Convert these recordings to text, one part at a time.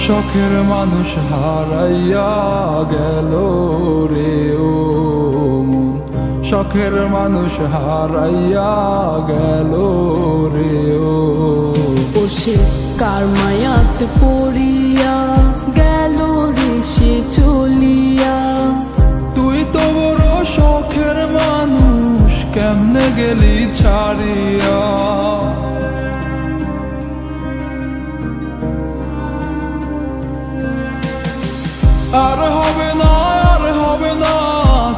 শখের মানুষ হারাইয়া গেল রে ও মন, শখের মানুষ হারাইয়া গেল রে ও। সে কার মায়াত পড়িয়া গেল রে সে চলিয়া। তুই তো বড় শখের মানুষ, কেমনে গেলি ছাড়িয়া। আর হবে না, আর হবে না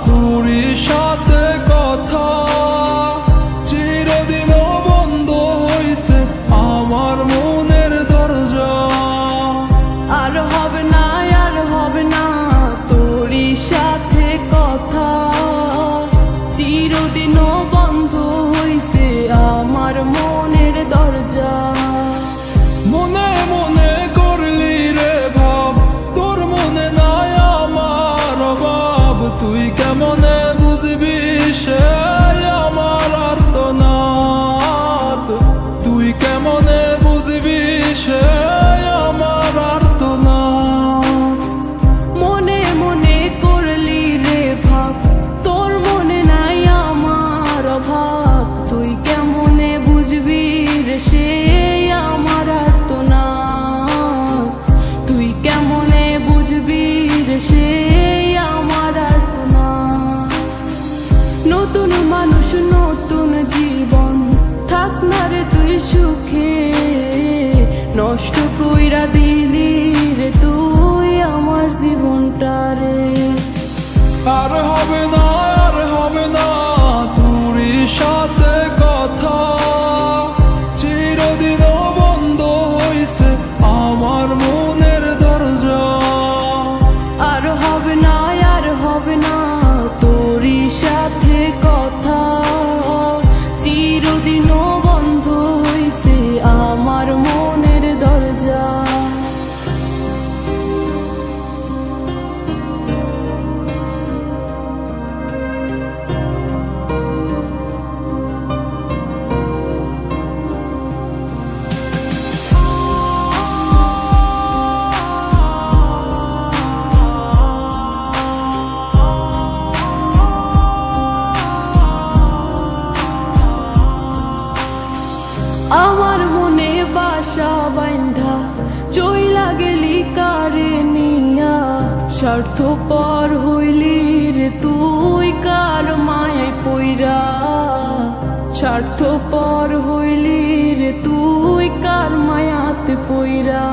তোরই সাথে কথা, চিরদিনও বন্ধ হইছে আমার মনের দরজা। আর হবে না, আর হবে না তোরই সাথে কথা, চিরদিনও বন্ধ হইছে আমার মনের দরজা। মনে মনে করলি রে ভাব, তোর মনে নাই আমার অভাব। তুই কেমনে বুঝবি সে আমার আর্তনাদ, তুই কেমনে বুঝবি সে আমার আর্তনাদ। মনে মনে করলি রে ভাব, তোর মনে নাই আমার অভাব। তুই কেমনে বুঝবি রে সে আমার আর্তনাদ, তুই কেমনে বুঝবি রে সে আমার আর্তনাদ। নতুন মানুষ নতুন জীবন, থাক না রে তুই সুখে, নষ্ট কইরা দিলি রে তুই আমার জীবনটা রে। আর হবে না, আর হবে না তোরই সাথে কথা, চিরদিনও বন্ধ হইছে আমার মনের দরজা। আর হবে না, আর হবে না তোরই সাথে কথা, চিরদিনও বন্ধ হইছে আমার মনের দরজা। আমার মনে বাসা বাইন্ধা চইলা গেলি কারে নিয়া, স্বার্থপর হইলি রে তুই কার মায়ায় পইরা। স্বার্থপর হইলি রে তুই কার মায়াতে পইরা।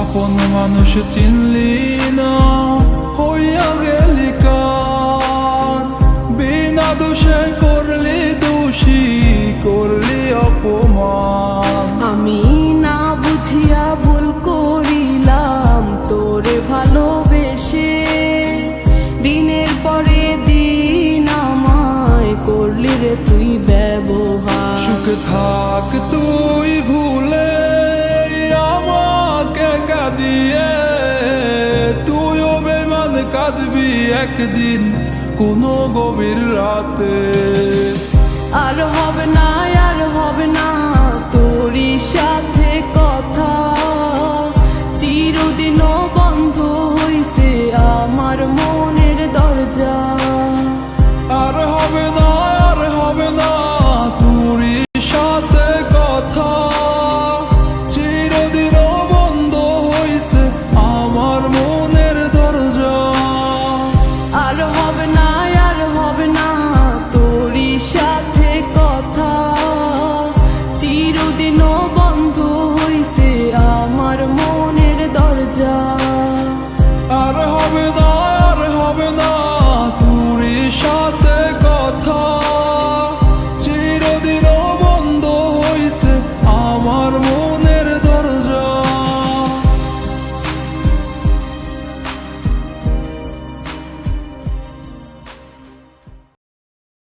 আপন মানুষ চিনলি না, হইয়া গেলি কার। বিনা দোষে করলি দোষী, করলি অপমান। আমি না বুঝিয়া ভুল করিলাম তোরে ভালোবেসে, দিনের পরে দিন আমায় করলি রে তুই ব্যবহার। সুখে থাক তুই ভুলে আমাকে কাঁদিয়ে, তুইও বেমান কাঁদবি একদিন কোনো গভীর রাতে। আর হবে না,